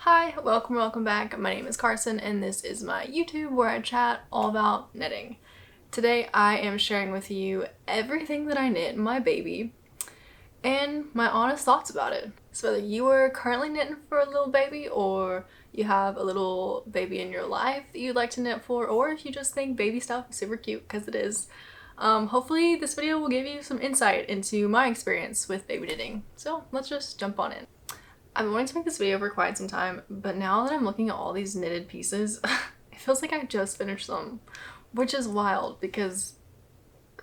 Hi, welcome back. My name is Carson and this is my YouTube where I chat all about knitting. Today I am sharing with you everything that I knit in my baby and my honest thoughts about it. So whether you are currently knitting for a little baby or you have a little baby in your life that you'd like to knit for, or if you just think baby stuff is super cute, because it is, hopefully this video will give you some insight into my experience with baby knitting. So let's just jump on in. I've been wanting to make this video for quite some time, but now that I'm looking at all these knitted pieces, it feels like I just finished them, which is wild because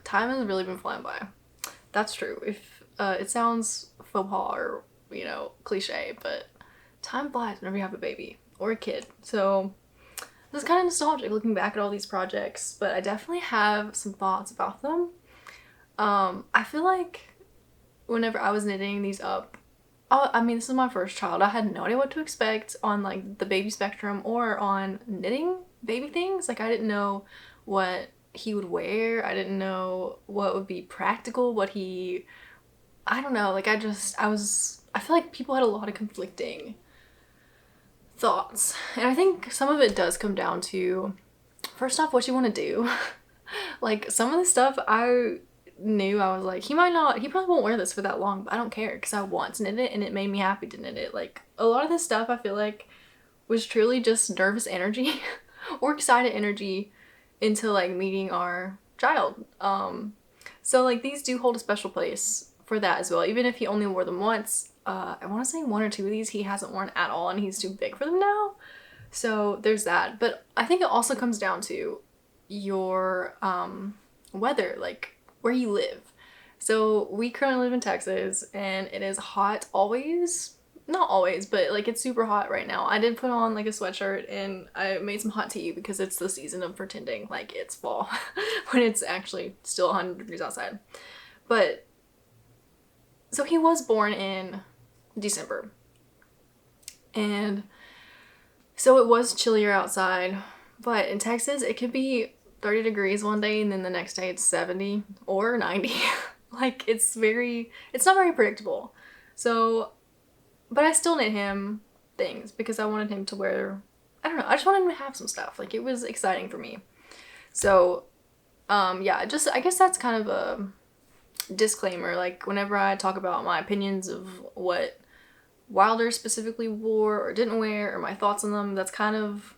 time has really been flying by. That's true. If it sounds faux pas or, cliche, but time flies whenever you have a baby or a kid. So this is kind of nostalgic looking back at all these projects, but I definitely have some thoughts about them. I feel like whenever I was knitting these up, this is my first child. I had no idea what to expect on like the baby spectrum or on knitting baby things. Like I didn't know what he would wear. I didn't know what would be practical, I don't know, like I feel like people had a lot of conflicting thoughts. And I think some of it does come down to, first off, what you want to do. Like some of the stuff I knew, I was like, he probably won't wear this for that long, but I don't care because I want to knit it and it made me happy to knit it. Like a lot of this stuff I feel like was truly just nervous energy or excited energy into like meeting our child. So like these do hold a special place for that as well, even if he only wore them once. I want to say one or two of these he hasn't worn at all and he's too big for them now. So there's that. But I think it also comes down to your weather, like where you live. So we currently live in Texas and it is hot always. Not always, but like it's super hot right now. I did put on like a sweatshirt and I made some hot tea because it's the season of pretending like it's fall when it's actually still 100 degrees outside. But so he was born in December. And so it was chillier outside, but in Texas it could be 30 degrees one day and then the next day it's 70 or 90. Like it's not very predictable. So, but I still knit him things because I wanted him to wear, I don't know, I just wanted him to have some stuff. Like it was exciting for me. So, yeah, I guess that's kind of a disclaimer. Like whenever I talk about my opinions of what Wilder specifically wore or didn't wear or my thoughts on them, that's kind of,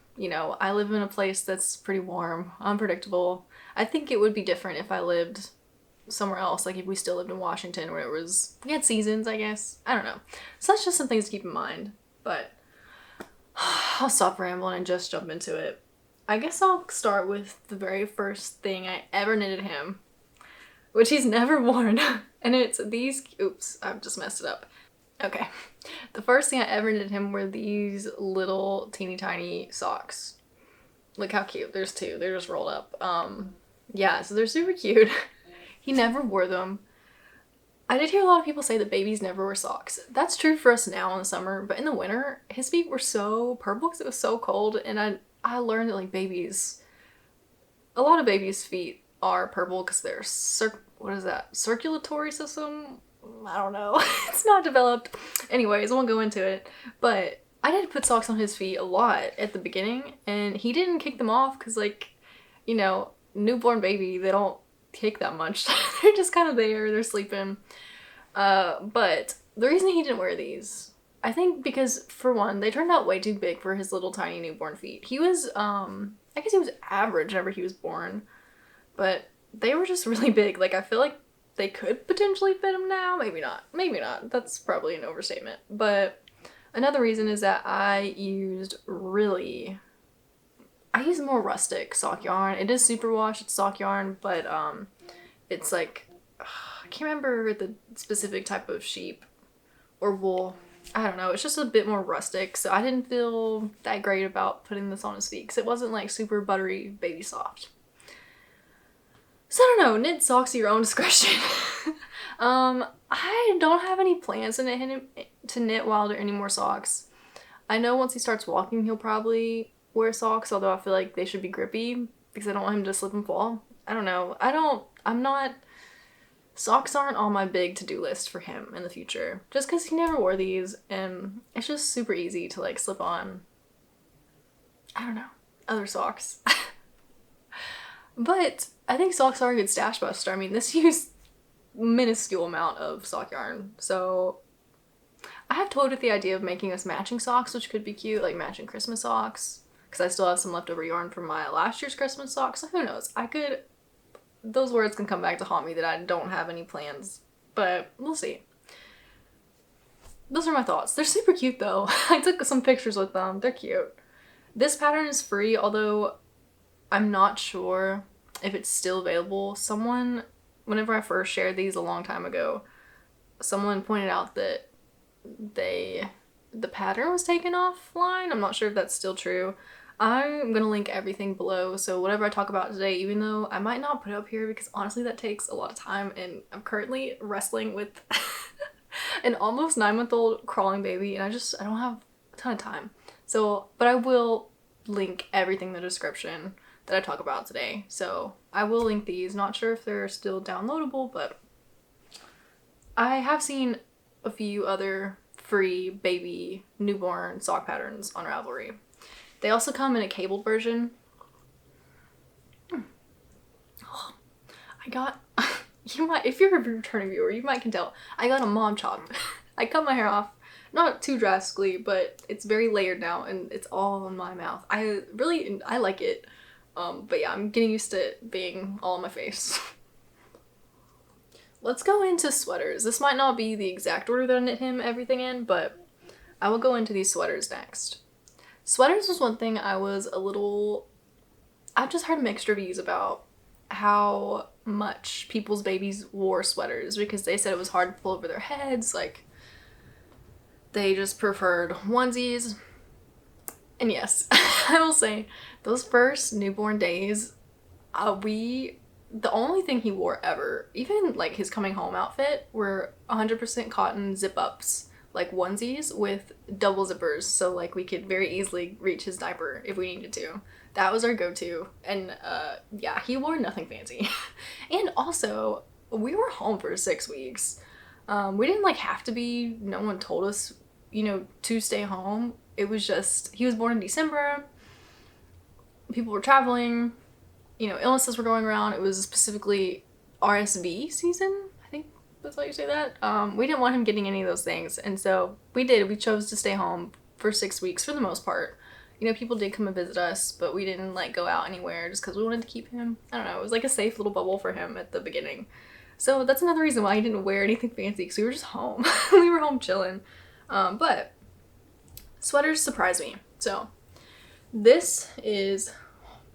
I live in a place that's pretty warm, unpredictable. I think it would be different if I lived somewhere else, like if we still lived in Washington where we had seasons, I guess. I don't know. So that's just some things to keep in mind. But I'll stop rambling and just jump into it. I guess I'll start with the very first thing I ever knitted him, which he's never worn. And it's these, oops, I've just messed it up. Okay. The first thing I ever knitted him were these little teeny tiny socks. Look how cute. There's two. They're just rolled up. Yeah, so they're super cute. He never wore them. I did hear a lot of people say that babies never wear socks. That's true for us now in the summer, but in the winter, his feet were so purple because it was so cold, and I learned that like a lot of babies' feet are purple because they're circulatory system? I don't know. It's not developed. Anyways, I won't go into it. But I did put socks on his feet a lot at the beginning, and he didn't kick them off because, like, newborn baby, they don't kick that much. They're just kind of there. They're sleeping. But the reason he didn't wear these, I think because, for one, they turned out way too big for his little tiny newborn feet. He was, I guess he was average whenever he was born, but they were just really big. Like, I feel like they could potentially fit him now. Maybe not. Maybe not. That's probably an overstatement. But another reason is that I used more rustic sock yarn. It is superwash, it's sock yarn, but it's like, I can't remember the specific type of sheep or wool. I don't know. It's just a bit more rustic, so I didn't feel that great about putting this on his feet because it wasn't like super buttery baby soft. So I don't know, knit socks at your own discretion. I don't have any plans to knit Wilder any more socks. I know once he starts walking, he'll probably wear socks, although I feel like they should be grippy because I don't want him to slip and fall. I don't know. I'm not Socks aren't on my big to-do list for him in the future, just because he never wore these, and it's just super easy to like slip on, I don't know, other socks. But I think socks are a good stash buster. I mean, this used minuscule amount of sock yarn, so I have toyed with the idea of making us matching socks, which could be cute, like matching Christmas socks, because I still have some leftover yarn from my last year's Christmas socks, so who knows, those words can come back to haunt me that I don't have any plans, but we'll see. Those are my thoughts. They're super cute though. I took some pictures with them. They're cute. This pattern is free, although I'm not sure if it's still available. Whenever I first shared these a long time ago, someone pointed out that the pattern was taken offline. I'm not sure if that's still true. I'm gonna link everything below, so whatever I talk about today, even though I might not put it up here because honestly that takes a lot of time, and I'm currently wrestling with an almost 9-month-old crawling baby, and I don't have a ton of time. So, but I will link everything in the description that I talk about today. So I will link these. Not sure if they're still downloadable, but I have seen a few other free baby newborn sock patterns on Ravelry. They also come in a cabled version. Oh, I got, if you're a returning viewer, you might can tell, I got a mom chop. I cut my hair off, not too drastically, but it's very layered now and it's all in my mouth. I like it. But yeah, I'm getting used to it being all on my face. Let's go into sweaters. This might not be the exact order that I knit him everything in, but I will go into these sweaters next. Sweaters was one thing I've just heard mixed reviews about how much people's babies wore sweaters because they said it was hard to pull over their heads, like they just preferred onesies. And yes, I will say those first newborn days, the only thing he wore ever, even like his coming home outfit, were 100% cotton zip-ups, like onesies with double zippers, so like we could very easily reach his diaper if we needed to. That was our go-to, and yeah, he wore nothing fancy. And also, we were home for 6 weeks. We didn't like have to be, no one told us, to stay home. It was just, he was born in December, people were traveling, illnesses were going around. It was specifically RSV season, I think that's how you say that. We didn't want him getting any of those things, and so we chose to stay home for 6 weeks for the most part. People did come and visit us, but we didn't like go out anywhere just because we wanted to keep him, I don't know, it was like a safe little bubble for him at the beginning. So that's another reason why he didn't wear anything fancy, because we were just home. We were home chilling. But sweaters surprise me. So this is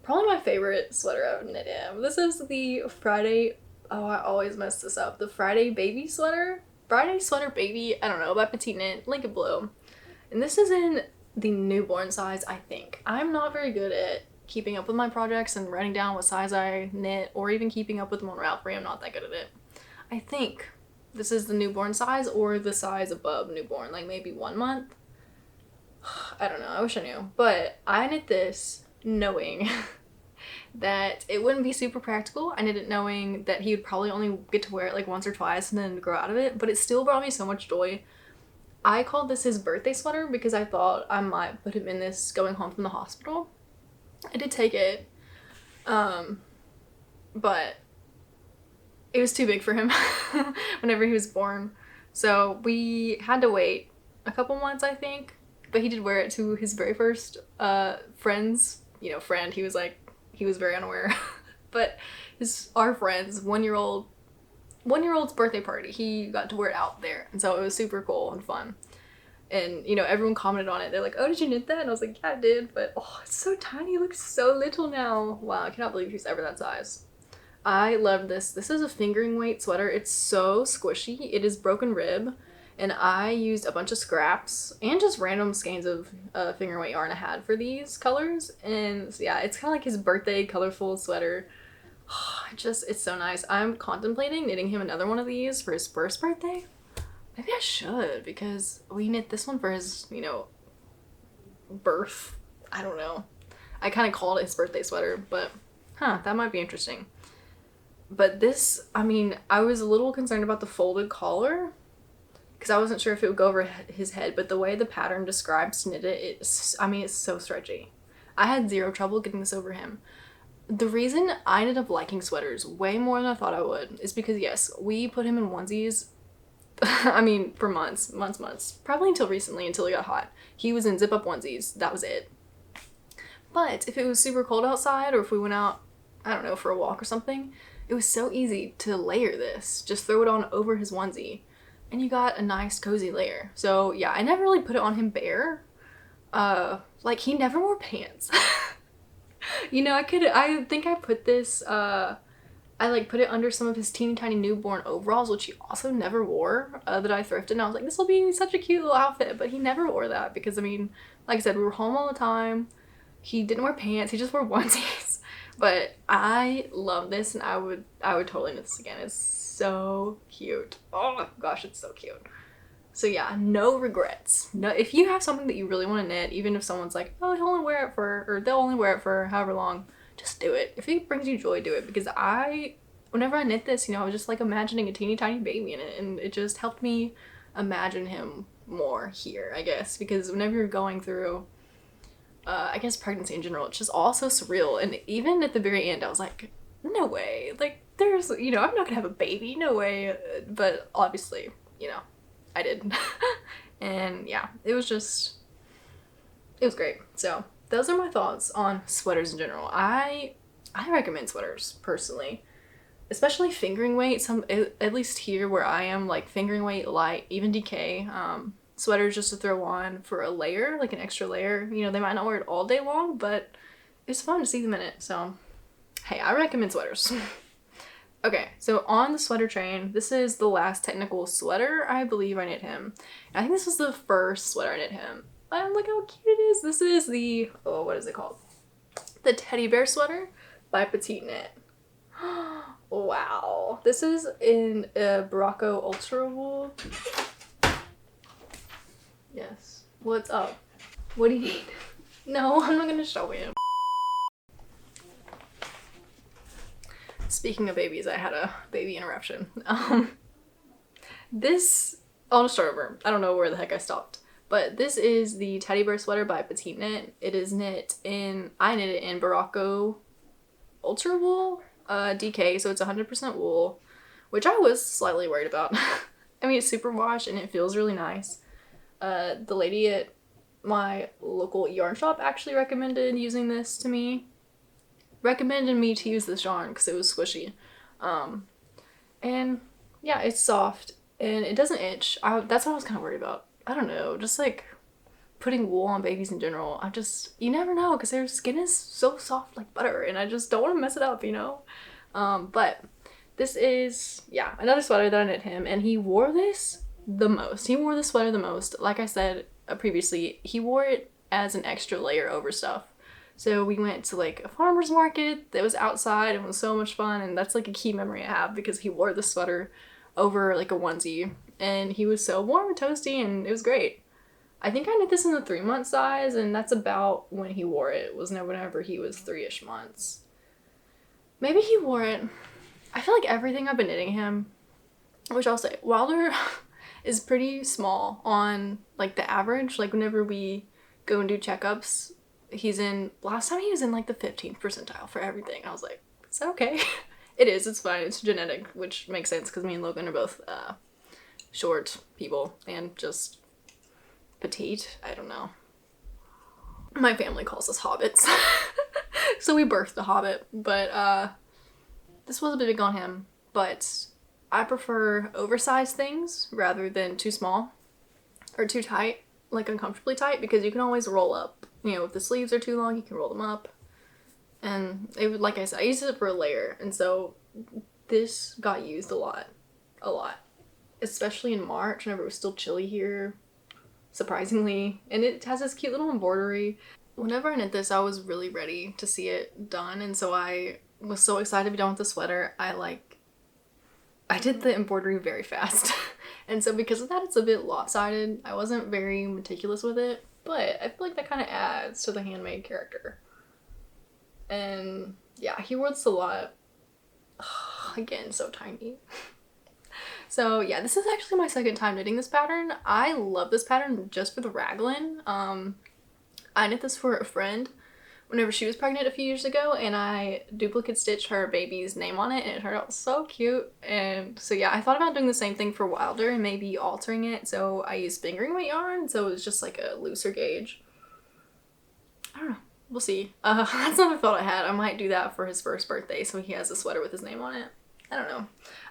probably my favorite sweater I've knit him. This is the Friday, oh I always mess this up, the Friday baby sweater? Friday sweater baby, I don't know, by Petite Knit, link it below. And this is in the newborn size, I think. I'm not very good at keeping up with my projects and writing down what size I knit, or even keeping up with them on Ravelry. I'm not that good at it. I think this is the newborn size or the size above newborn, like maybe 1 month. I don't know, I wish I knew. But I knit this knowing that it wouldn't be super practical. I knit it knowing that he would probably only get to wear it like once or twice and then grow out of it, but it still brought me so much joy. I called this his birthday sweater because I thought I might put him in this going home from the hospital. I did take it, but it was too big for him whenever he was born. So we had to wait a couple months, I think, but he did wear it to his very first friend's, friend. He was very unaware, but our friend's one-year-old's birthday party, he got to wear it out there, and so it was super cool and fun. And everyone commented on it. They're like, oh, did you knit that? And I was like, yeah, I did, but oh, it's so tiny, it looks so little now. Wow, I cannot believe he's ever that size. I love this. This is a fingering weight sweater. It's so squishy. It is broken rib, and I used a bunch of scraps and just random skeins of finger weight yarn I had for these colors. And so, yeah, it's kind of like his birthday colorful sweater. It's so nice. I'm contemplating knitting him another one of these for his first birthday. Maybe I should, because we knit this one for his, birth. I don't know. I kind of called it his birthday sweater, but that might be interesting. But this, I mean, I was a little concerned about the folded collar because I wasn't sure if it would go over his head, but the way the pattern describes to knit it, I mean, it's so stretchy. I had zero trouble getting this over him. The reason I ended up liking sweaters way more than I thought I would is because, yes, we put him in onesies. I mean, for months. Probably until recently, until it got hot. He was in zip-up onesies. That was it. But if it was super cold outside, or if we went out, I don't know, for a walk or something, it was so easy to layer this. Just throw it on over his onesie, and you got a nice cozy layer. So yeah, I never really put it on him bare. Like, he never wore pants. You know, I think I put this, I like put it under some of his teeny tiny newborn overalls, which he also never wore, that I thrifted, and I was like, this will be such a cute little outfit, but he never wore that because, I mean, like I said, we were home all the time. He didn't wear pants, he just wore onesies. But I love this, and I would totally knit this again. It's so cute. Oh gosh, it's so cute. So yeah, no regrets. No, if you have something that you really want to knit, even if someone's like, oh, they'll only wear it for however long, just do it. If it brings you joy, do it. Because whenever I knit this, you know, I was just like imagining a teeny tiny baby in it, and it just helped me imagine him more here, I guess. Because whenever you're going through, I guess pregnancy in general, it's just all so surreal. And even at the very end, I was like, no way. Like, there's, you know, I'm not gonna have a baby, no way. But obviously, you know, I did. And yeah, it was great. So those are my thoughts on sweaters in general. I recommend sweaters personally, especially fingering weight. At least here where I am, like fingering weight, light, even DK, sweaters just to throw on for a layer, like an extra layer. You know, they might not wear it all day long, but it's fun to see them in it. So hey, I recommend sweaters. Okay, so on the sweater train, this is the last technical sweater I believe I knit him. And I think this was the first sweater I knit him. And look how cute it is. This is the, oh, what is it called? The teddy bear sweater by Petite Knit. Wow. This is in Barocco Ultra Wool. Yes. What's up? What do you need? No, I'm not gonna show you. Speaking of babies, I had a baby interruption. I'll just start over. I don't know where the heck I stopped. But this is the teddy bear sweater by Petite Knit. It is I knit it in Barocco Ultra Wool, DK, so it's 100% wool, which I was slightly worried about. I mean, it's super wash and it feels really nice. The lady at my local yarn shop actually recommended me to use this yarn because it was squishy. And yeah, it's soft and it doesn't itch. That's what I was kind of worried about. I don't know, just like putting wool on babies in general. You never know because their skin is so soft like butter and I just don't want to mess it up, you know? But this is, yeah, another sweater that I knit him, and he wore this the most. He wore the sweater the most. Like I said previously, he wore it as an extra layer over stuff. So we went to like a farmer's market that was outside and it was so much fun, and that's like a key memory I have because he wore the sweater over like a onesie and he was so warm and toasty and it was great. I think I knit this in the 3-month size, and that's about when he wore it. It was whenever he was 3-ish months. Maybe he wore it. I feel like everything I've been knitting him, which I'll say, Wilder is pretty small on like the average. Like whenever we go and do checkups, last time he was in like the 15th percentile for everything. I was like, is that okay? It is, it's fine. It's genetic, which makes sense because me and Logan are both short people and just petite. I don't know. My family calls us hobbits. So we birthed a hobbit, but this was a bit big on him, but I prefer oversized things rather than too small or too tight, like uncomfortably tight, because you can always roll up. You know, if the sleeves are too long, you can roll them up. And like I said, I used it for a layer, and so this got used a lot, especially in March whenever it was still chilly here, surprisingly. And it has this cute little embroidery. Whenever I knit this, I was really ready to see it done, and so I was so excited to be done with the sweater. I did the embroidery very fast. And so because of that, it's a bit lopsided. I wasn't very meticulous with it, but I feel like that kind of adds to the handmade character. And yeah, he wore this a lot. Again, so tiny. So yeah, this is actually my second time knitting this pattern. I love this pattern just for the raglan. I knit this for a friend whenever she was pregnant a few years ago, and I duplicate stitched her baby's name on it, and it turned out so cute. And so yeah, I thought about doing the same thing for Wilder and maybe altering it. So I used fingering weight yarn, so it was just like a looser gauge. I don't know. We'll see. That's another thought I had. I might do that for his first birthday so he has a sweater with his name on it. I don't know.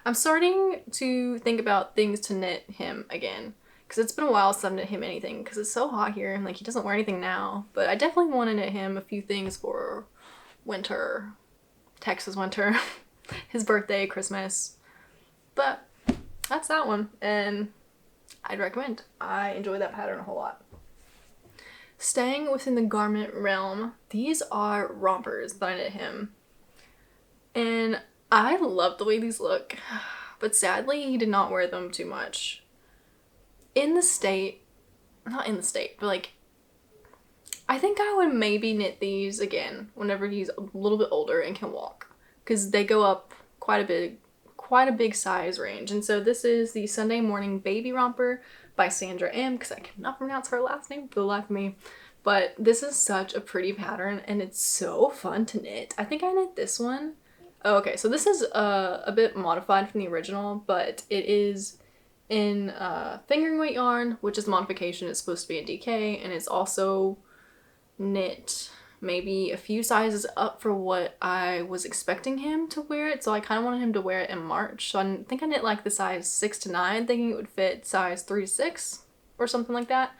I'm starting to think about things to knit him again, because it's been a while since I've knit him anything, because it's so hot here and like he doesn't wear anything now. But I definitely want to knit him a few things for winter, Texas winter, his birthday, Christmas. But that's that one, and I'd recommend. I enjoy that pattern a whole lot. Staying within the garment realm, these are rompers that I knit him. And I love the way these look, but sadly he did not wear them too much. Not in the state, but like, I think I would maybe knit these again whenever he's a little bit older and can walk, because they go up quite a big size range. And so this is the Sunday Morning Baby Romper by Sandra M, because I cannot pronounce her last name for the life of me. But this is such a pretty pattern and it's so fun to knit. I think I knit this one. Oh, okay, so this is a bit modified from the original, but it is in fingering weight yarn, which is modification. It's supposed to be a DK, and it's also knit maybe a few sizes up for what I was expecting him to wear it. So I kind of wanted him to wear it in March. So I think I knit like the size 6 to 9, thinking it would fit size 3 to 6 or something like that.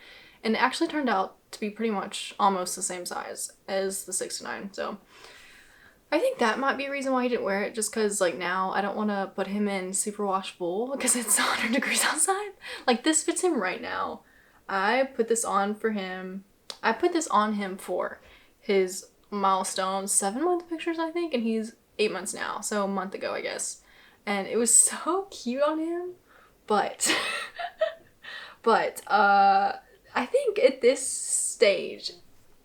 And it actually turned out to be pretty much almost the same size as the 6 to 9. So I think that might be a reason why he didn't wear it, just because like now I don't want to put him in super wash wool because it's 100 degrees outside. Like this fits him right now. I put this on for him. I put this on him for his milestone 7-month pictures, I think, and he's 8 months now, so a month ago, I guess. And it was so cute on him, but I think at this stage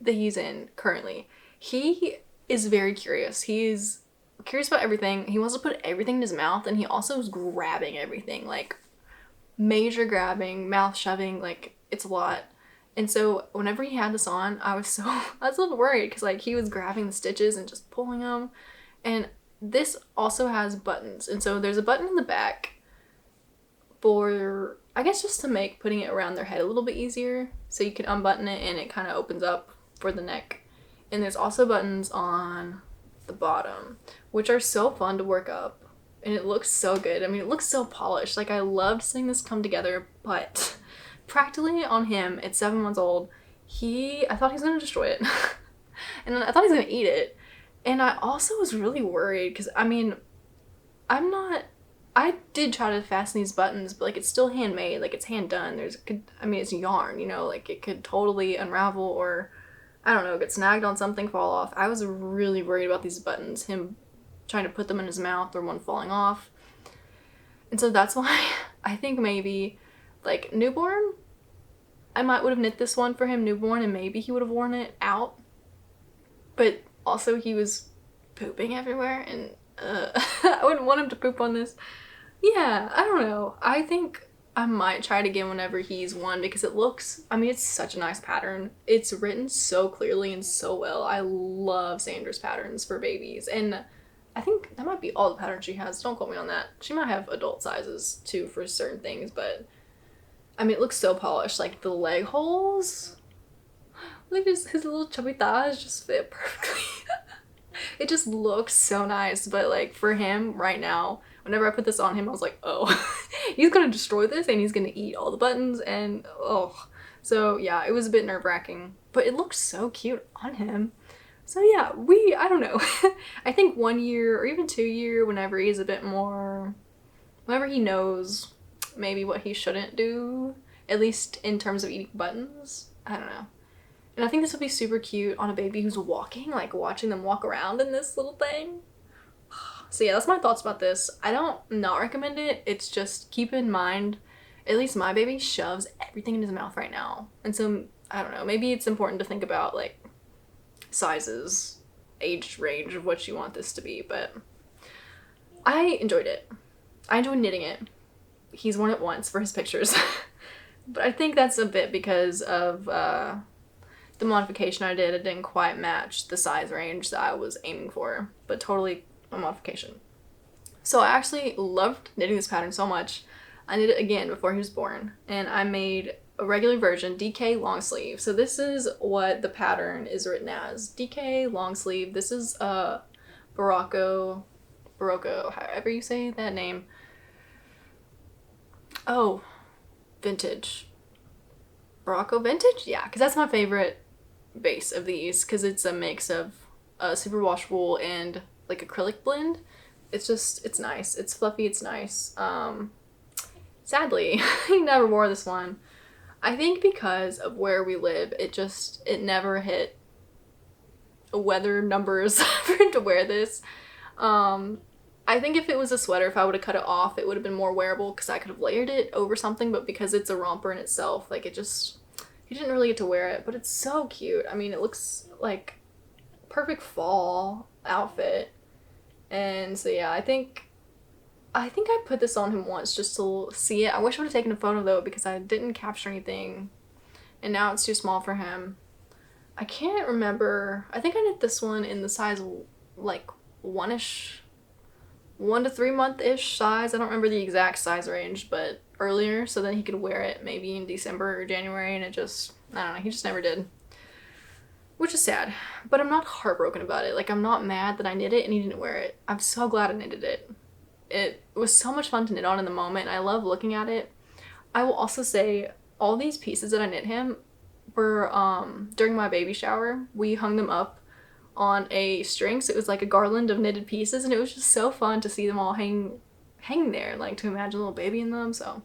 that he's in currently, he is very curious. He's curious about everything. He wants to put everything in his mouth, and he also is grabbing everything, like major grabbing, mouth shoving, like it's a lot. And so whenever he had this on, I was a little worried because like he was grabbing the stitches and just pulling them. And this also has buttons, and so there's a button in the back for, I guess, just to make putting it around their head a little bit easier, so you can unbutton it and it kind of opens up for the neck. And there's also buttons on the bottom, which are so fun to work up, and it looks so good. I mean, it looks so polished. Like I loved seeing this come together, but practically on him at 7 months old, I thought he was gonna destroy it. And I thought he was gonna eat it. And I also was really worried because, I mean, I did try to fasten these buttons, but like it's still handmade, like it's hand done. It's yarn, you know, like it could totally unravel or, I don't know, get snagged on something, fall off. I was really worried about these buttons, him trying to put them in his mouth or one falling off. And so that's why I think maybe like newborn, I would have knit this one for him newborn, and maybe he would have worn it out. But also he was pooping everywhere, and I wouldn't want him to poop on this. Yeah, I don't know. I think I might try it again whenever he's 1, because it looks, I mean, it's such a nice pattern. It's written so clearly and so well. I love Sandra's patterns for babies, and I think that might be all the patterns she has. Don't quote me on that. She might have adult sizes too for certain things, but I mean, it looks so polished. Like the leg holes, look at his little chubby thighs just fit perfectly. It just looks so nice. But like for him right now, whenever I put this on him, I was like, oh, he's gonna destroy this and he's gonna eat all the buttons, and oh. So yeah, it was a bit nerve-wracking, but it looks so cute on him. So yeah, I don't know. I think 1 year or even 2 year, whenever he's a bit more, whenever he knows maybe what he shouldn't do, at least in terms of eating buttons, I don't know. And I think this would be super cute on a baby who's walking, like watching them walk around in this little thing. So yeah, that's my thoughts about this. I don't not recommend it. It's just keep in mind, at least my baby shoves everything in his mouth right now. And so, I don't know, maybe it's important to think about like sizes, age range of what you want this to be. But I enjoyed it. I enjoyed knitting it. He's worn it once for his pictures. But I think that's a bit because of the modification I did. It didn't quite match the size range that I was aiming for, but totally a modification. So I actually loved knitting this pattern so much. I knit it again before he was born, and I made a regular version, DK long sleeve. So this is what the pattern is written as. DK long sleeve. This is Barocco, however you say that name. Oh, vintage. Barocco vintage? Yeah, because that's my favorite base of these, because it's a mix of superwash wool and like acrylic blend. It's nice. It's fluffy, it's nice. Sadly, he never wore this one. I think because of where we live, it never hit weather numbers for him to wear this. I think if it was a sweater, if I would have cut it off, it would have been more wearable because I could have layered it over something, but because it's a romper in itself, like he didn't really get to wear it, but it's so cute. I mean, it looks like perfect fall outfit. And so yeah, I think I put this on him once just to see it. I wish I would have taken a photo though, because I didn't capture anything, and now it's too small for him. I can't remember. I think I knit this one in the size like 1 to 3 month-ish size. I don't remember the exact size range, but earlier, so then he could wear it maybe in December or January, and I don't know, he just never did. Which is sad, but I'm not heartbroken about it. Like, I'm not mad that I knit it and he didn't wear it. I'm so glad I knitted it. It was so much fun to knit on in the moment. I love looking at it. I will also say, all these pieces that I knit him were, during my baby shower, we hung them up on a string, so it was like a garland of knitted pieces, and it was just so fun to see them all hanging there, like to imagine a little baby in them. So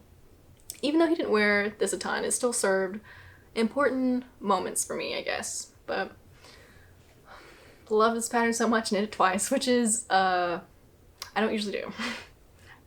even though he didn't wear this a ton, it still served important moments for me, I guess. But love this pattern so much, knit it twice, which is I don't usually do.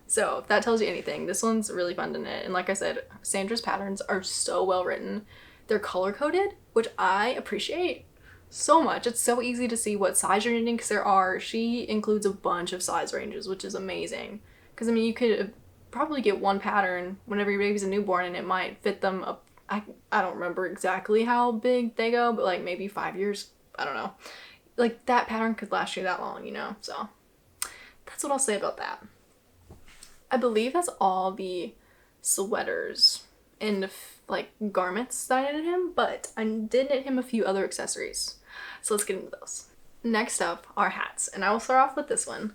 So if that tells you anything, this one's really fun to knit. And like I said, Sandra's patterns are so well written. They're color coded, which I appreciate so much. It's so easy to see what size you're knitting, because she includes a bunch of size ranges, which is amazing. Because I mean, you could probably get one pattern whenever your baby's a newborn and it might fit them up. I don't remember exactly how big they go, but like maybe 5 years. I don't know. Like, that pattern could last you that long, you know? So that's what I'll say about that. I believe that's all the sweaters and like garments that I knitted him, but I did knit him a few other accessories. So let's get into those. Next up are hats, and I will start off with this one.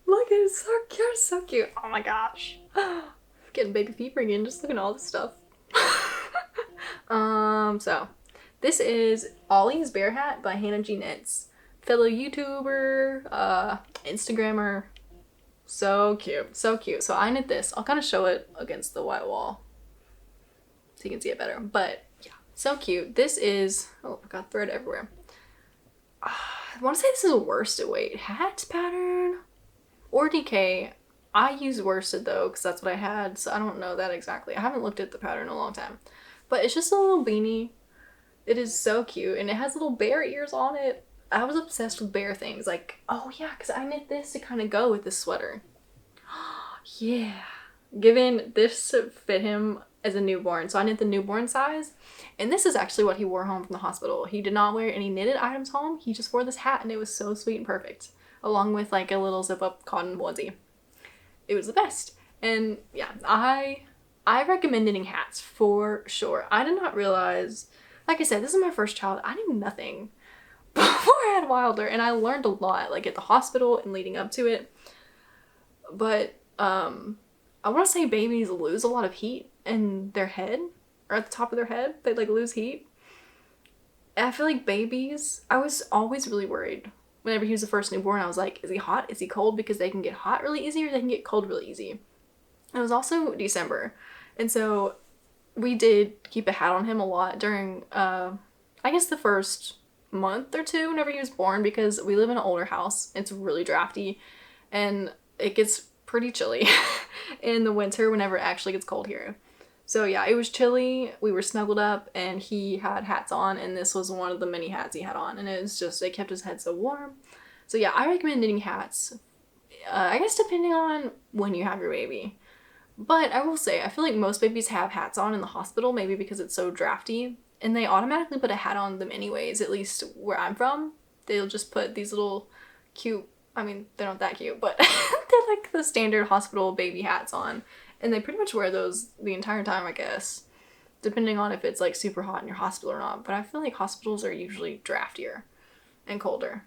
Look, it's so cute, so cute. Oh my gosh. Getting baby fever again, just looking at all this stuff. So this is Ollie's Bear Hat by Hannah G Knits. Fellow YouTuber, Instagrammer. So cute, so cute. So I knit this. I'll kind of show it against the white wall so you can see it better. But yeah, so cute. This is, oh, I got thread everywhere. I want to say this is a worsted weight hat pattern or DK. I use worsted though, because that's what I had, so I don't know that exactly. I haven't looked at the pattern in a long time. But it's just a little beanie. It is so cute, and it has little bear ears on it. I was obsessed with bear things. Like, oh yeah, because I knit this to kind of go with this sweater. Yeah. Given this fit him as a newborn, so I knit the newborn size, and this is actually what he wore home from the hospital. He did not wear any knitted items home. He just wore this hat, and it was so sweet and perfect, along with like a little zip-up cotton onesie. It was the best. And yeah, I recommend knitting hats for sure. I did not realize, like I said, this is my first child. I knew nothing before I had Wilder, and I learned a lot, like at the hospital and leading up to it. But I want to say babies lose a lot of heat in their head, or at the top of their head. They like lose heat. And I feel like babies, I was always really worried. Whenever he was the first newborn, I was like, is he hot? Is he cold? Because they can get hot really easy, or they can get cold really easy. It was also December, and so we did keep a hat on him a lot during, I guess the first month or two whenever he was born, because we live in an older house. It's really drafty, and it gets pretty chilly in the winter whenever it actually gets cold here. So yeah, it was chilly, we were snuggled up, and he had hats on, and this was one of the many hats he had on, and it kept his head so warm. So yeah, I recommend knitting hats I guess depending on when you have your baby. But I will say, I feel like most babies have hats on in the hospital, maybe because it's so drafty, and they automatically put a hat on them anyways, at least where I'm from. They'll just put these little cute, I mean, they're not that cute, but they're like the standard hospital baby hats on. And they pretty much wear those the entire time, I guess, depending on if it's like super hot in your hospital or not. But I feel like hospitals are usually draftier and colder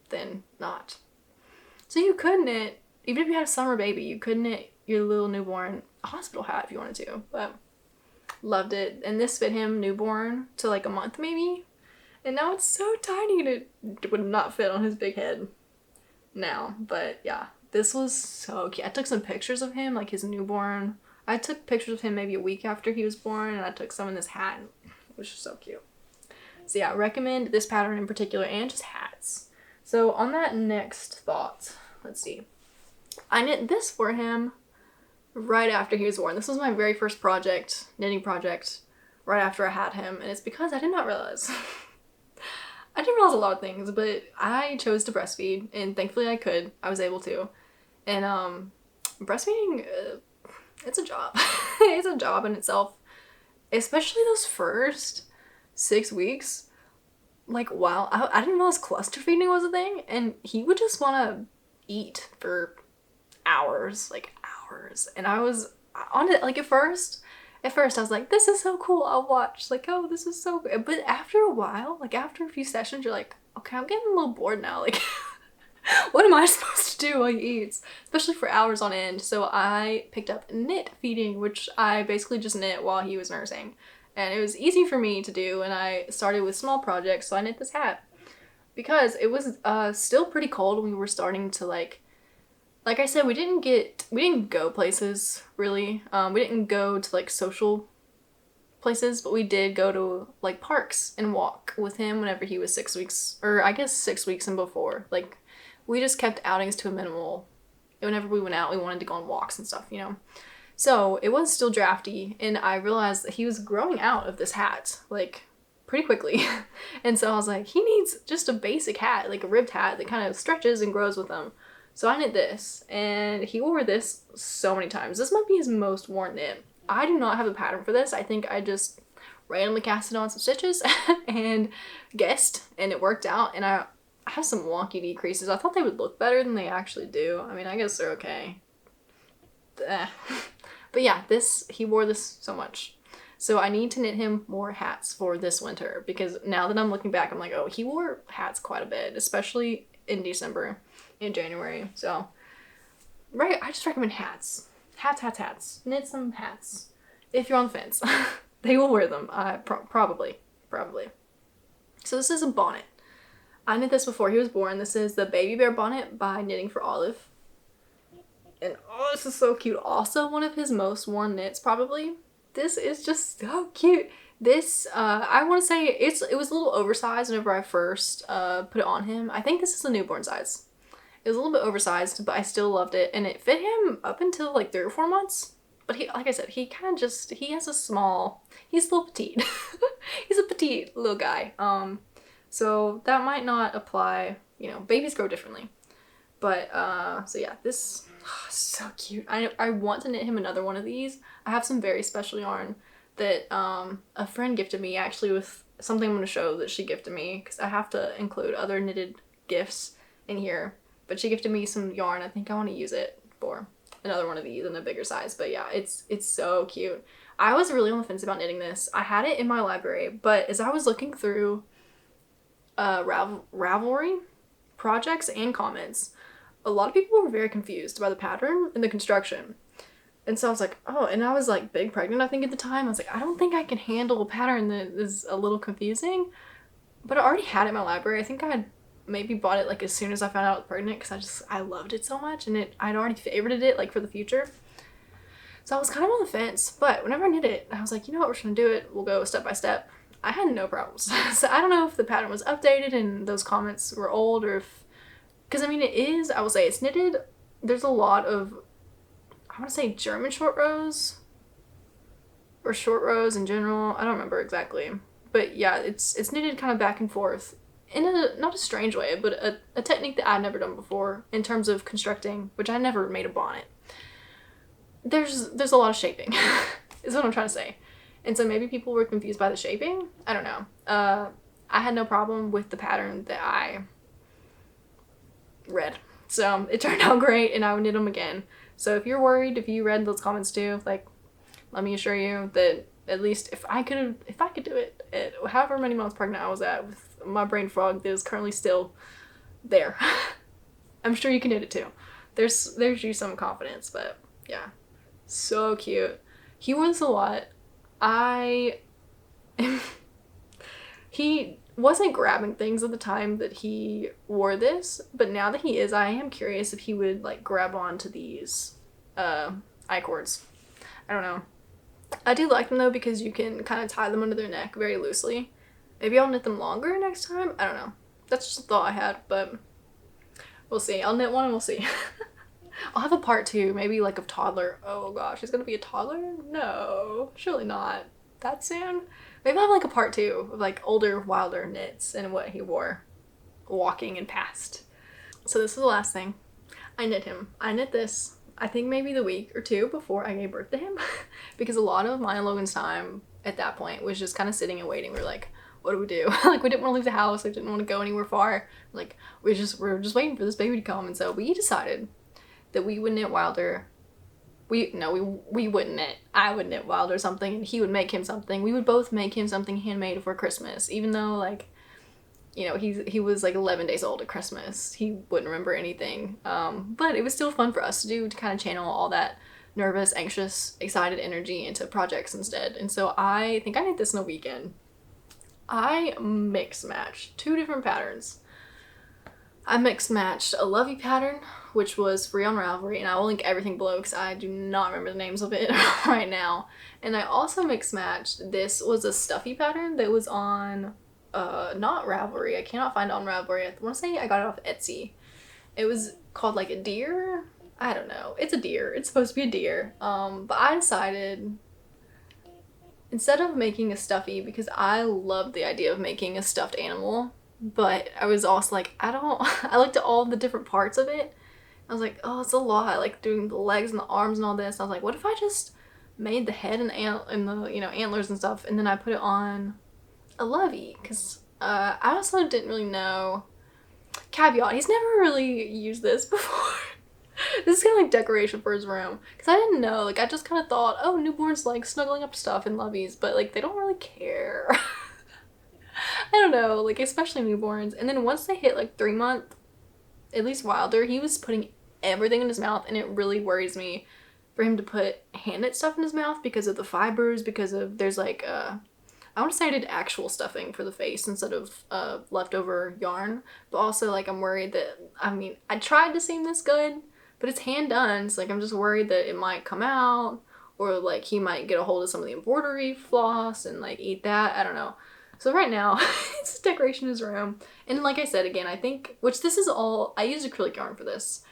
than not. So you could knit, even if you had a summer baby, you could knit your little newborn a hospital hat if you wanted to. But loved it. And this fit him newborn to like a month maybe. And now it's so tiny and it would not fit on his big head now. But yeah, this was so cute. I took some pictures of him, like his newborn. I took pictures of him maybe a week after he was born, and I took some in this hat, which is so cute. So yeah, I recommend this pattern in particular and just hats. So on that next thought, let's see. I knit this for him right after he was born. This was my very first project, knitting project, right after I had him, and it's because I did not realize. I didn't realize a lot of things, but I chose to breastfeed, and thankfully I could. I was able to. And breastfeeding, it's a job. It's a job in itself, especially those first 6 weeks. Like, wow, I didn't realize cluster feeding was a thing, and he would just want to eat for hours, like hours. And I was on it, like at first I was like, this is so cool, I'll watch, like, oh, this is so good. But after a while, like after a few sessions, you're like, okay, I'm getting a little bored now, like what am I supposed to do while he eats, especially for hours on end? So I picked up knit feeding, which I basically just knit while he was nursing, and it was easy for me to do. And I started with small projects, so I knit this hat because it was still pretty cold when we were starting to like I said, we didn't go places really. We didn't go to like social places, but we did go to like parks and walk with him whenever he was 6 weeks, or I guess 6 weeks and before. Like, we just kept outings to a minimal. Whenever we went out, we wanted to go on walks and stuff, you know? So it was still drafty, and I realized that he was growing out of this hat, like, pretty quickly. And so I was like, he needs just a basic hat, like a ribbed hat that kind of stretches and grows with him. So I knit this, and he wore this so many times. This might be his most worn knit. I do not have a pattern for this. I think I just randomly casted on some stitches and guessed, and it worked out. And I have some wonky decreases. I thought they would look better than they actually do. I mean, I guess they're okay. But yeah, he wore this so much. So I need to knit him more hats for this winter, because now that I'm looking back, I'm like, oh, he wore hats quite a bit, especially in December. In January. So right, I just recommend hats. Hats. Knit some hats if you're on the fence. They will wear them. Probably. So this is a bonnet. I knit this before he was born. This is the Baby Bear bonnet by Knitting for Olive, and oh, this is so cute. Also one of his most worn knits probably. This is just so cute. This I want to say it was a little oversized whenever I first put it on him. I think this is a newborn size. It was a little bit oversized, but I still loved it, and it fit him up until like 3 or 4 months. But he, like I said, he kind of just, he's a little petite. He's a petite little guy. So that might not apply, you know, babies grow differently. But, so yeah, this, so cute. I want to knit him another one of these. I have some very special yarn that a friend gifted me, actually, with something I'm going to show that she gifted me, because I have to include other knitted gifts in here. But she gifted me some yarn. I think I want to use it for another one of these in a bigger size. But yeah, it's so cute. I was really on the fence about knitting this. I had it in my library, but as I was looking through Ravelry projects and comments, a lot of people were very confused by the pattern and the construction. And so I was like, oh, and I was like big pregnant, I think, at the time. I was like, I don't think I can handle a pattern that is a little confusing. But I already had it in my library. I think I had maybe bought it like as soon as I found out I was pregnant, because I loved it so much, and I'd already favorited it like for the future. So I was kind of on the fence, but whenever I knit it, I was like, you know what, we're just gonna do it. We'll go step by step. I had no problems. So I don't know if the pattern was updated and those comments were old, or if, because I mean it is, I will say it's knitted. There's a lot of, I want to say German short rows, or short rows in general. I don't remember exactly, but yeah, it's knitted kind of back and forth in a, not a strange way, but a technique that I'd never done before in terms of constructing, which I never made a bonnet. There's a lot of shaping, is what I'm trying to say. And so maybe people were confused by the shaping. I don't know. I had no problem with the pattern that I read. So it turned out great, and I would knit them again. So if you're worried, if you read those comments too, like, let me assure you that at least if I could do it at however many months pregnant I was at with my brain fog that is currently still there, I'm sure you can knit it too. There's you some confidence, but yeah, so cute. He wore this a lot. He wasn't grabbing things at the time that he wore this, but now that he is, I am curious if he would like grab onto these I-cords. I don't know. I do like them though because you can kind of tie them under their neck very loosely. Maybe I'll knit them longer next time. I don't know. That's just a thought I had, but we'll see. I'll knit one and we'll see. I'll have a part 2, maybe like of toddler. Oh gosh, he's gonna be a toddler? No, surely not. That soon? Maybe I'll have like a part 2 of like older, wilder knits and what he wore walking and past. So this is the last thing. I knit him. I knit this, I think maybe the week or 2 before I gave birth to him because a lot of mine and Logan's time at that point was just kind of sitting and waiting. We were like, what do we do? Like, we didn't want to leave the house. Like, didn't want to go anywhere far. Like, we're just waiting for this baby to come. And so we decided that we would knit Wilder. We wouldn't knit. I would knit Wilder something and he would make him something. We would both make him something handmade for Christmas, even though, like, you know, he was like 11 days old at Christmas. He wouldn't remember anything. But it was still fun for us to do, to kind of channel all that nervous, anxious, excited energy into projects instead. And so I think I knit this in a weekend. I mix matched 2 different patterns. I mix matched a Lovey pattern, which was free on Ravelry, and I will link everything below because I do not remember the names of it right now. And I also mix matched, this was a stuffy pattern that was on, not Ravelry. I cannot find it on Ravelry. I want to say I got it off Etsy. It was called like a deer. I don't know. It's a deer. It's supposed to be a deer. But I decided, instead of making a stuffy, because I love the idea of making a stuffed animal, but I was also like, I looked at all the different parts of it. I was like, oh, it's a lot, like doing the legs and the arms and all this. I was like, what if I just made the head and the, you know, antlers and stuff, and then I put it on a Lovey? Because I also didn't really know. Caveat, he's never really used this before. This is kind of like decoration for his room. Because I didn't know, like, I just kind of thought, oh, newborns like snuggling up stuff in Loveys, but like they don't really care. I don't know, like, especially newborns. And then once they hit like 3 months, at least Wilder, he was putting everything in his mouth, and it really worries me for him to put hand knit stuff in his mouth because of the fibers, because of, there's like, I want to say I did actual stuffing for the face instead of leftover yarn, but also like I'm worried that, I mean, I tried to seem this good, but it's hand done, so like I'm just worried that it might come out, or like he might get a hold of some of the embroidery floss and like eat that. I don't know. So right now, it's a decoration in his room. And like I said, again, I think, which this is all, I used acrylic yarn for this,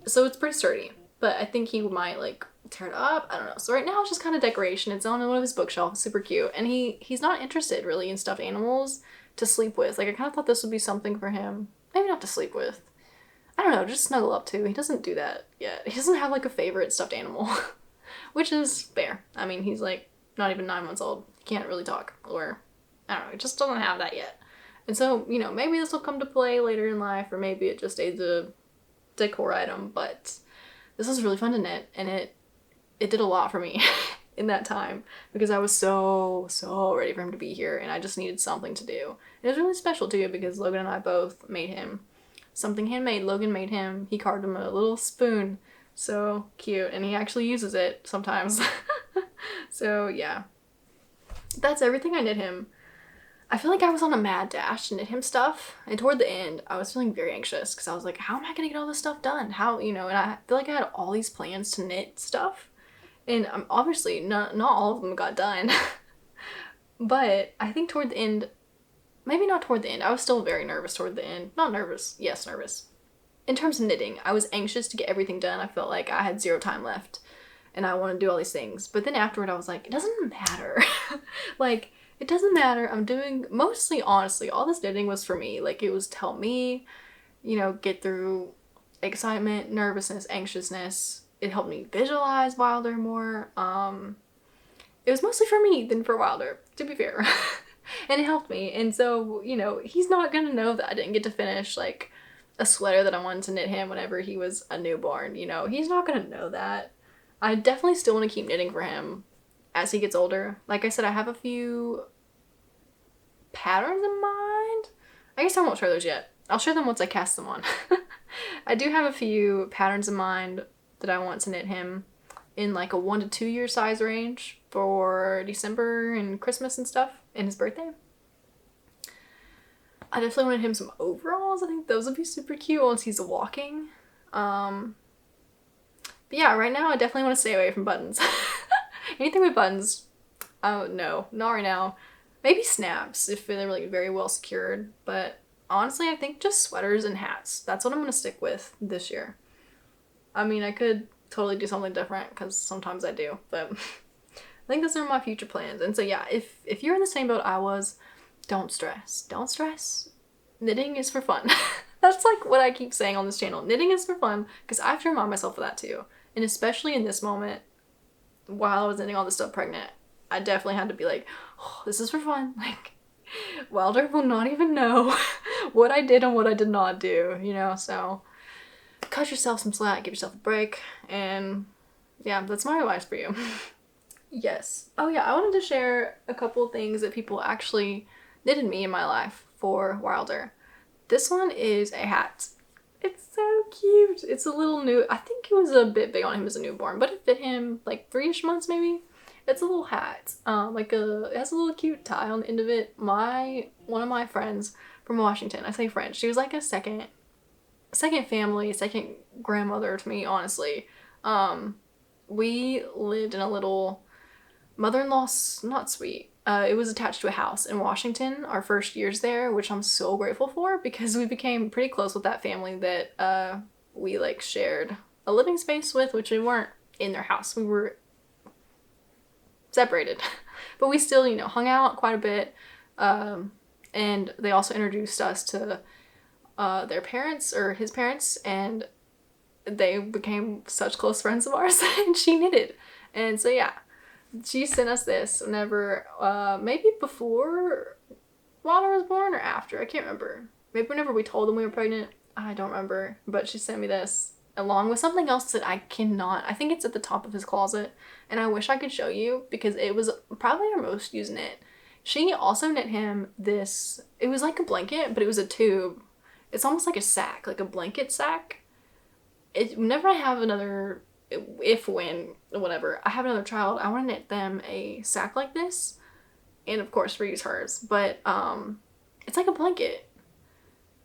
so it's pretty sturdy, but I think he might like tear it up. I don't know. So right now it's just kind of decoration. It's on one of his bookshelves, super cute. And he's not interested really in stuffed animals to sleep with. Like, I kind of thought this would be something for him. Maybe not to sleep with. I don't know, just snuggle up to. He doesn't do that yet. He doesn't have like a favorite stuffed animal, which is fair. I mean, he's like not even 9 months old. He can't really talk, or I don't know, he just doesn't have that yet. And so, you know, maybe this will come to play later in life, or maybe it just stays a decor item, but this was really fun to knit, and it did a lot for me in that time because I was so ready for him to be here, and I just needed something to do. It was really special too because Logan and I both made him something handmade. Logan made him, he carved him a little spoon. So cute, and he actually uses it sometimes. So yeah, that's everything I knit him. I feel like I was on a mad dash to knit him stuff, and toward the end I was feeling very anxious because I was like, how am I gonna get all this stuff done? How, you know, and I feel like I had all these plans to knit stuff, and obviously not all of them got done. But I think toward the end, maybe not toward the end, I was still very nervous toward the end. Not nervous, yes, nervous. In terms of knitting, I was anxious to get everything done. I felt like I had 0 time left and I want to do all these things. But then afterward I was like, it doesn't matter. Like, it doesn't matter. I'm doing, mostly, honestly, all this knitting was for me. Like, it was to help me, get through excitement, nervousness, anxiousness. It helped me visualize Wilder more. It was mostly for me than for Wilder, to be fair. And it helped me. And so, he's not gonna know that I didn't get to finish, like, a sweater that I wanted to knit him whenever he was a newborn. He's not gonna know that. I definitely still want to keep knitting for him as he gets older. Like I said, I have a few patterns in mind. I guess I won't share those yet. I'll share them once I cast them on. I do have a few patterns in mind that I want to knit him in like a 1 to 2 year size range for December and Christmas and stuff, and his birthday. I definitely wanted him some overalls. I think those would be super cute once he's walking. But yeah, right now I definitely want to stay away from buttons. Anything with buttons, no, not right now. Maybe snaps if they're really very well secured, but honestly I think just sweaters and hats. That's what I'm going to stick with this year. I mean, I could totally do something different because sometimes I do, but I think those are my future plans. And so yeah, if you're in the same boat I was, don't stress. Don't stress. Knitting is for fun. That's like what I keep saying on this channel. Knitting is for fun, because I have to remind myself of that too. And especially in this moment, while I was knitting all this stuff pregnant, I definitely had to be like, oh, this is for fun. Like, Wilder will not even know what I did and what I did not do, so cut yourself some slack, give yourself a break, and yeah, that's my advice for you. Yes. Oh yeah, I wanted to share a couple of things that people actually knitted me in my life for Wilder. This one is a hat. It's so cute. It's a little new. I think it was a bit big on him as a newborn, but it fit him like 3-ish months maybe. It's a little hat. It has a little cute tie on the end of it. One of my friends from Washington, I say friend, she was like a second family, second grandmother to me, honestly. We lived in a little mother-in-law, not suite. It was attached to a house in Washington our first years there, which I'm so grateful for because we became pretty close with that family that we like shared a living space with, which we weren't in their house. We were separated, but we still, hung out quite a bit. And they also introduced us to their parents, or his parents, and they became such close friends of ours. And she knitted, and so yeah, she sent us this whenever, maybe before Wilder was born or after, I can't remember. Maybe whenever we told them we were pregnant, I don't remember, but she sent me this along with something else that I think it's at the top of his closet, and I wish I could show you because it was probably our most used knit. She also knit him this, it was like a blanket, but it was a tube. It's almost like a sack, like a blanket sack. Whenever I have another, whenever I have another child, I want to knit them a sack like this, and of course reuse hers, but it's like a blanket,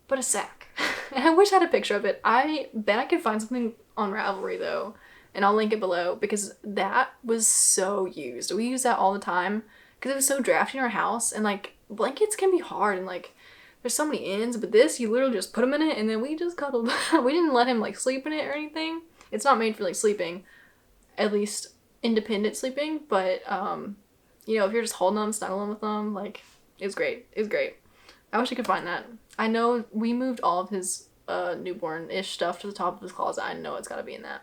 but a sack. And I wish I had a picture of it. I bet I could find something on Ravelry though, and I'll link it below, because that was so used. We use that all the time because it was so drafty in our house, and like blankets can be hard, and like there's so many ends, but this, you literally just put him in it and then we just cuddled. We didn't let him like sleep in it or anything. It's not made for like sleeping, at least independent sleeping, but if you're just holding them, snuggling with them, like, it was great. It was great. I wish I could find that. I know we moved all of his newborn-ish stuff to the top of his closet. I know it's gotta be in that.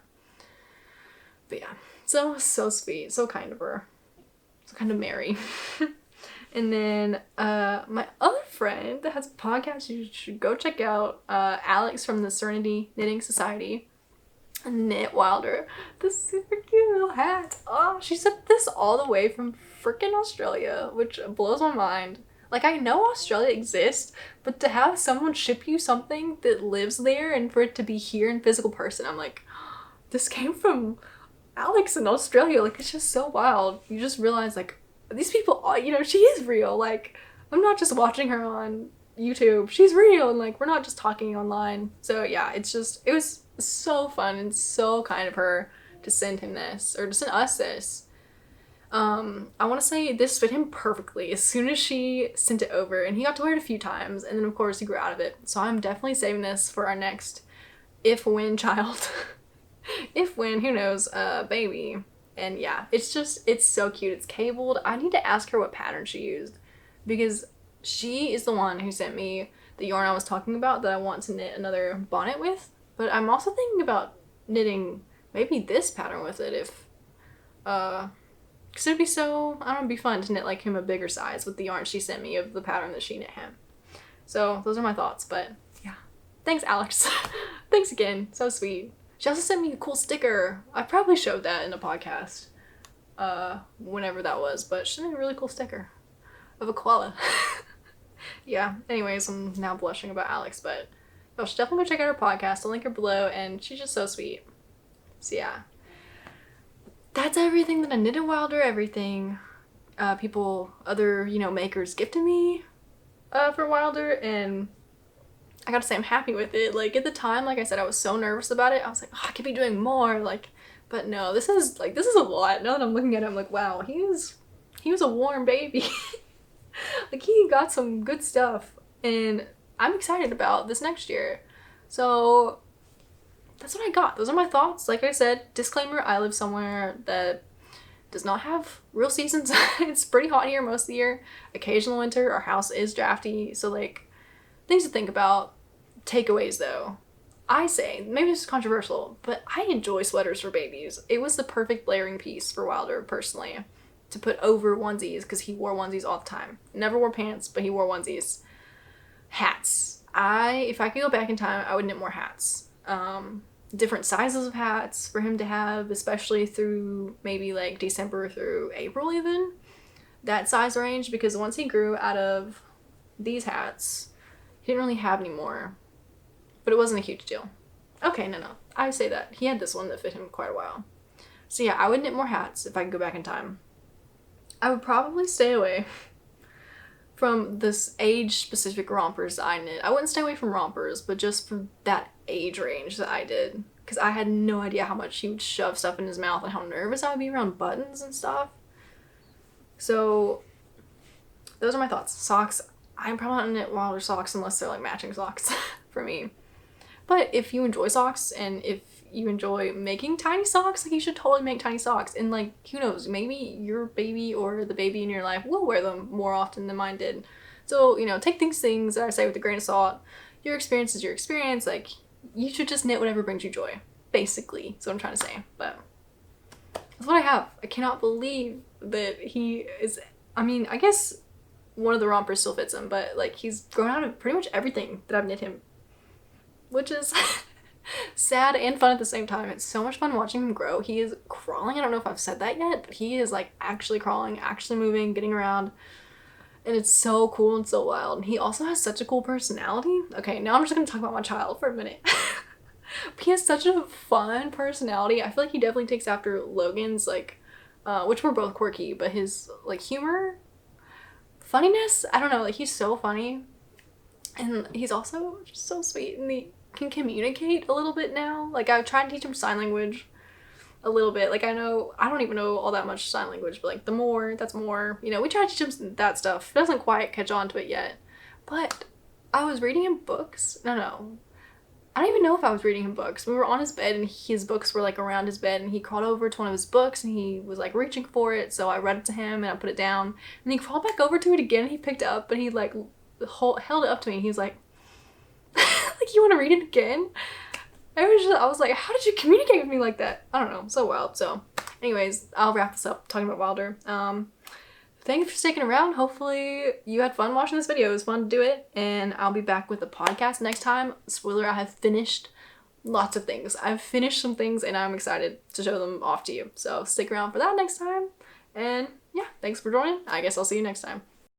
But yeah, so sweet, so kind of her, so kind of Mary. And then my other friend that has a podcast you should go check out, Alex from the Serenity Knitting Society, knit Wilder this super cute little hat. Oh, she sent this all the way from freaking Australia, which blows my mind. Like, I know Australia exists, but to have someone ship you something that lives there and for it to be here in physical person, I'm like, this came from Alex in Australia. Like, it's just so wild. You just realize, like, these people, she is real. Like, I'm not just watching her on YouTube. She's real, and like, we're not just talking online. So yeah, it was so fun and so kind of her to send him this, or to send us this. I want to say this fit him perfectly as soon as she sent it over, and he got to wear it a few times, and then of course he grew out of it. So I'm definitely saving this for our next if-when child. If-when, who knows, baby. And yeah, it's so cute. It's cabled. I need to ask her what pattern she used. because she is the one who sent me the yarn I was talking about that I want to knit another bonnet with. But I'm also thinking about knitting maybe this pattern with it if, because it'd be so, I don't know, it'd be fun to knit like him a bigger size with the yarn she sent me of the pattern that she knit him. So those are my thoughts, but yeah. Thanks, Alex. Thanks again. So sweet. She also sent me a cool sticker. I probably showed that in a podcast, whenever that was, but she sent me a really cool sticker of a koala. Yeah, anyways, I'm now blushing about Alex, but y'all should definitely go check out her podcast. I'll link her below, and she's just so sweet. So yeah. That's everything that I knit in Wilder, everything other, makers gifted me for Wilder, and I gotta say I'm happy with it. Like, at the time, like I said, I was so nervous about it. I was like, oh, I could be doing more, like, but no, this is a lot. Now that I'm looking at it, I'm like, wow, he was a warm baby. Like, he got some good stuff, and I'm excited about this next year. So that's what I got. Those are my thoughts. Like I said, disclaimer, I live somewhere that does not have real seasons. It's pretty hot here most of the year. Occasional winter. Our house is drafty. So, like, things to think about. Takeaways, though. I say, maybe this is controversial, but I enjoy sweaters for babies. It was the perfect layering piece for Wilder, personally, to put over onesies, because he wore onesies all the time. Never wore pants, but he wore onesies. Hats. If I could go back in time, I would knit more hats. Different sizes of hats for him to have, especially through maybe like December through April even. That size range, because once he grew out of these hats, he didn't really have any more. But it wasn't a huge deal. Okay, no. I say that. He had this one that fit him quite a while. So yeah, I would knit more hats if I could go back in time. I would probably stay away from this age-specific rompers that I knit. I wouldn't stay away from rompers, but just from that age range that I did. Because I had no idea how much he would shove stuff in his mouth and how nervous I would be around buttons and stuff. So, those are my thoughts. Socks. I'm probably not gonna knit Wilder socks unless they're like matching socks for me. But if you enjoy socks and if you enjoy making tiny socks, like, you should totally make tiny socks. And, like, who knows, maybe your baby or the baby in your life will wear them more often than mine did. So, take these things that I say with a grain of salt. Your experience is your experience. Like, you should just knit whatever brings you joy, basically. That's what I'm trying to say. But that's what I have. I cannot believe that he is, I guess one of the rompers still fits him, but, like, he's grown out of pretty much everything that I've knit him, which is sad and fun at the same time. It's so much fun watching him grow. He is crawling. I don't know if I've said that yet, but he is, like, actually crawling, actually moving, getting around. And it's so cool and so wild. And he also has such a cool personality. Okay, now I'm just gonna talk about my child for a minute. But he has such a fun personality. I feel like he definitely takes after Logan's, like, which were both quirky, but his, like, humor, funniness, I don't know, like, he's so funny. And he's also just so sweet, and he can communicate a little bit now. Like, I've tried to teach him sign language a little bit. Like, I don't even know all that much sign language, but, like, the more, that's more. We try to teach him that stuff. He doesn't quite catch on to it yet. But I was reading him books. No. I don't even know if I was reading him books. We were on his bed, and his books were, like, around his bed, and he crawled over to one of his books, and he was, like, reaching for it, so I read it to him, and I put it down. And he crawled back over to it again, and he picked it up, and he, like, held it up to me, and he was like, like, you want to read it again? I was like, how did you communicate with me like that? I don't know, so wild. So anyways, I'll wrap this up talking about Wilder. Thank you for sticking around. Hopefully you had fun watching this video. It was fun to do it, and I'll be back with a podcast next time. Spoiler, I have finished lots of things. I've finished some things, and I'm excited to show them off to you. So stick around for that next time, and yeah, thanks for joining. I guess I'll see you next time.